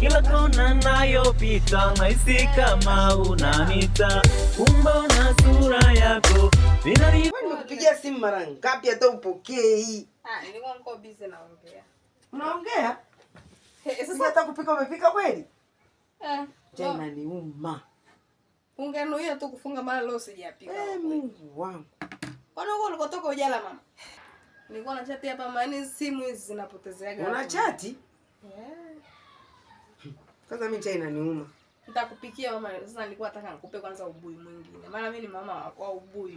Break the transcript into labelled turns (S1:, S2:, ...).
S1: kila kona nayopita nahisi kama unanita, kumbe una sura yako
S2: nimekupigia simu mara ngapi hata upokei?
S3: Nilikuwa niko busy naongea.
S2: Unaongea? Sasa hata kupika umepika kweli? Tena ni uma.
S3: Ungenuia tu kufunga mara leo sijapika.
S2: Mungu wangu.
S3: Kwani uko ulikotoka ujala mama? Nilikuwa na chati hapa maana simu hizi zinapotezeaga.
S2: Una chati? Kwanza mimi chai inaniuma.
S3: Nitakupikia mama. Sasa nilikuwa nataka nikupe kwanza ubuyu mwingine. Maana mimi ni mama wa ubuyu.